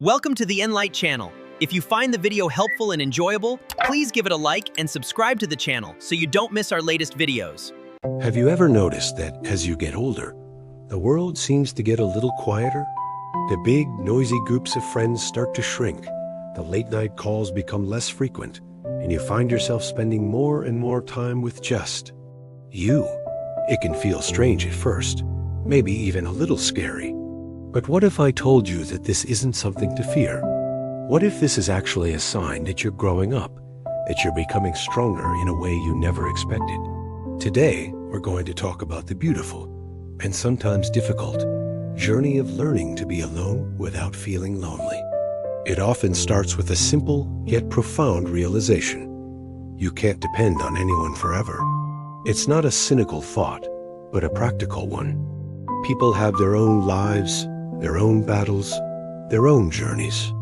Welcome to the Enlight channel. If you find the video helpful and enjoyable, please give it a like and subscribe to the channel so you don't miss our latest videos. Have you ever noticed that as you get older, the world seems to get a little quieter? The big, noisy groups of friends start to shrink, the late-night calls become less frequent, and you find yourself spending more and more time with just you. It can feel strange at first, maybe even a little scary. But what if I told you that this isn't something to fear? What if this is actually a sign that you're growing up, that you're becoming stronger in a way you never expected? Today, we're going to talk about the beautiful, and sometimes difficult, journey of learning to be alone without feeling lonely. It often starts with a simple yet profound realization. You can't depend on anyone forever. It's not a cynical thought, but a practical one. People have their own lives, their own battles, their own journeys.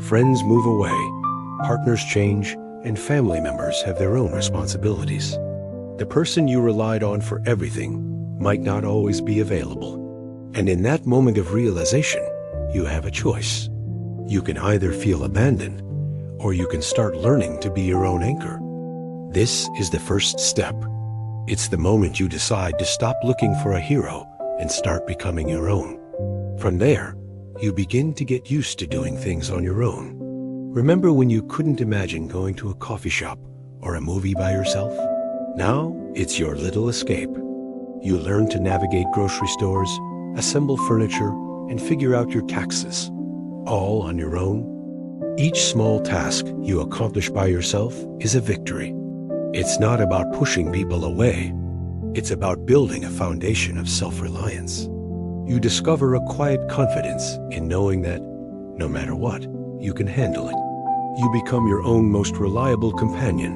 Friends move away, partners change, and family members have their own responsibilities. The person you relied on for everything might not always be available. And in that moment of realization, you have a choice. You can either feel abandoned, or you can start learning to be your own anchor. This is the first step. It's the moment you decide to stop looking for a hero and start becoming your own. From there, you begin to get used to doing things on your own. Remember when you couldn't imagine going to a coffee shop or a movie by yourself? Now, it's your little escape. You learn to navigate grocery stores, assemble furniture, and figure out your taxes, all on your own. Each small task you accomplish by yourself is a victory. It's not about pushing people away. It's about building a foundation of self-reliance. You discover a quiet confidence in knowing that, no matter what, you can handle it. You become your own most reliable companion,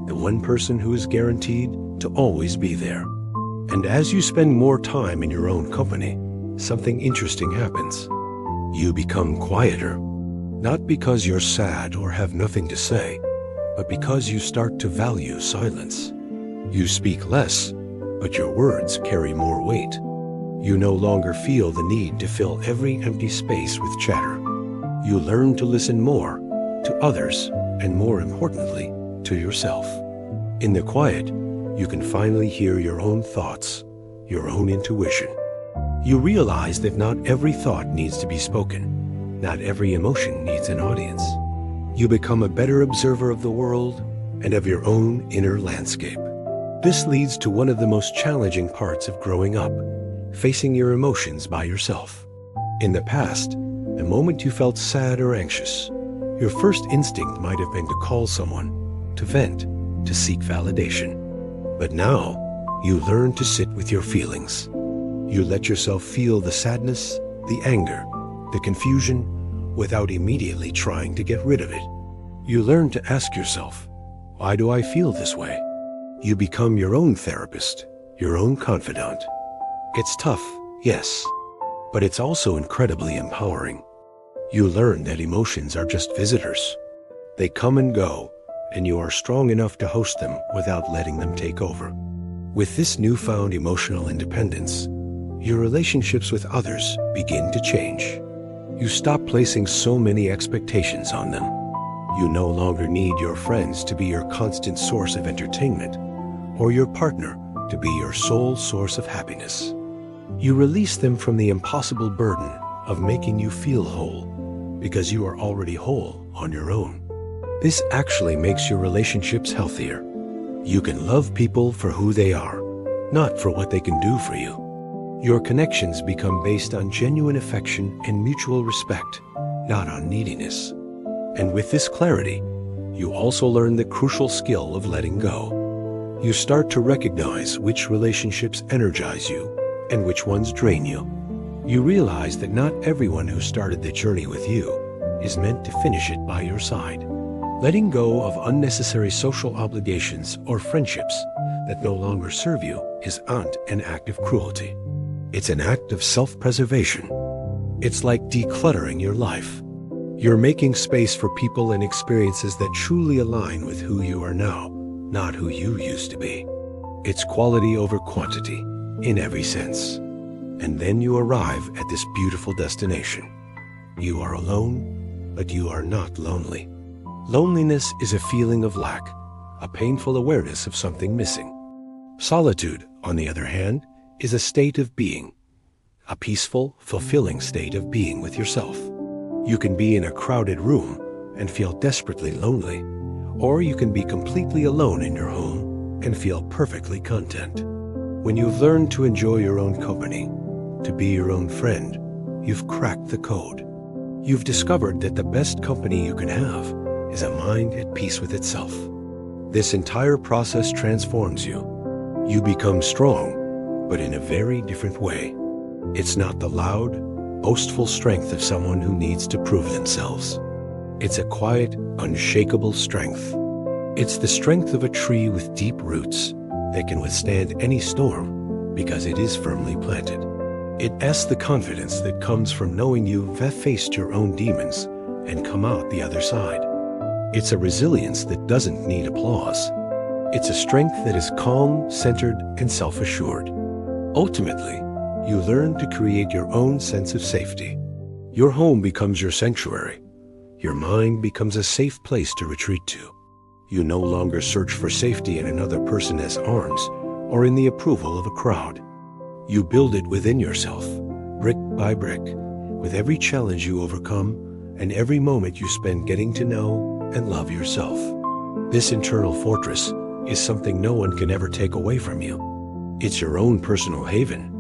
the one person who is guaranteed to always be there. And as you spend more time in your own company, something interesting happens. You become quieter, not because you're sad or have nothing to say, but because you start to value silence. You speak less, but your words carry more weight. You no longer feel the need to fill every empty space with chatter. You learn to listen more to others and, more importantly, to yourself. In the quiet, you can finally hear your own thoughts, your own intuition. You realize that not every thought needs to be spoken. Not every emotion needs an audience. You become a better observer of the world and of your own inner landscape. This leads to one of the most challenging parts of growing up, facing your emotions by yourself. In the past, the moment you felt sad or anxious, your first instinct might have been to call someone, to vent, to seek validation. But now, you learn to sit with your feelings. You let yourself feel the sadness, the anger, the confusion, without immediately trying to get rid of it. You learn to ask yourself, why do I feel this way? You become your own therapist, your own confidant. It's tough, yes, but it's also incredibly empowering. You learn that emotions are just visitors. They come and go, and you are strong enough to host them without letting them take over. With this newfound emotional independence, your relationships with others begin to change. You stop placing so many expectations on them. You no longer need your friends to be your constant source of entertainment, or your partner to be your sole source of happiness. You release them from the impossible burden of making you feel whole, because you are already whole on your own. This actually makes your relationships healthier. You can love people for who they are, not for what they can do for you. Your connections become based on genuine affection and mutual respect, not on neediness. And with this clarity, you also learn the crucial skill of letting go. You start to recognize which relationships energize you and which ones drain you. You realize that not everyone who started the journey with you is meant to finish it by your side. Letting go of unnecessary social obligations or friendships that no longer serve you isn't an act of cruelty. It's an act of self-preservation. It's like decluttering your life. You're making space for people and experiences that truly align with who you are now, not who you used to be. It's quality over quantity, in every sense. And then you arrive at this beautiful destination. You are alone, but you are not lonely. Loneliness is a feeling of lack, a painful awareness of something missing. Solitude, on the other hand, is a state of being, a peaceful, fulfilling state of being with yourself. You can be in a crowded room and feel desperately lonely, or you can be completely alone in your home and feel perfectly content. When you've learned to enjoy your own company, to be your own friend, you've cracked the code. You've discovered that the best company you can have is a mind at peace with itself. This entire process transforms you. You become strong, but in a very different way. It's not the loud, boastful strength of someone who needs to prove themselves. It's a quiet, unshakable strength. It's the strength of a tree with deep roots that can withstand any storm because it is firmly planted. It's the confidence that comes from knowing you've faced your own demons and come out the other side. It's a resilience that doesn't need applause. It's a strength that is calm, centered, and self-assured. Ultimately, you learn to create your own sense of safety. Your home becomes your sanctuary. Your mind becomes a safe place to retreat to. You no longer search for safety in another person's arms or in the approval of a crowd. You build it within yourself, brick by brick, with every challenge you overcome and every moment you spend getting to know and love yourself. This internal fortress is something no one can ever take away from you. It's your own personal haven,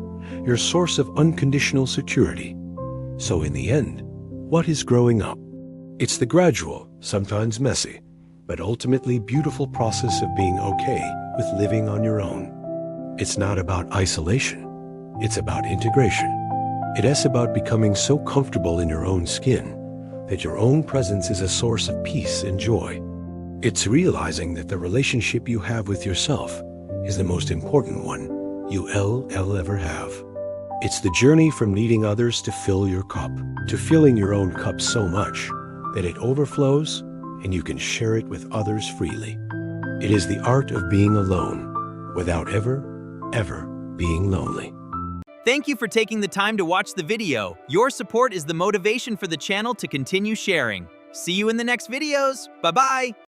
your source of unconditional security. So in the end, what is growing up? It's the gradual, sometimes messy, but ultimately beautiful process of being okay with living on your own. It's not about isolation. It's about integration. It's about becoming so comfortable in your own skin that your own presence is a source of peace and joy. It's realizing that the relationship you have with yourself is the most important one you'll ever have. It's the journey from needing others to fill your cup, to filling your own cup so much that it overflows and you can share it with others freely. It is the art of being alone without ever being lonely. Thank you for taking the time to watch the video. Your support is the motivation for the channel to continue sharing. See you in the next videos. Bye-bye.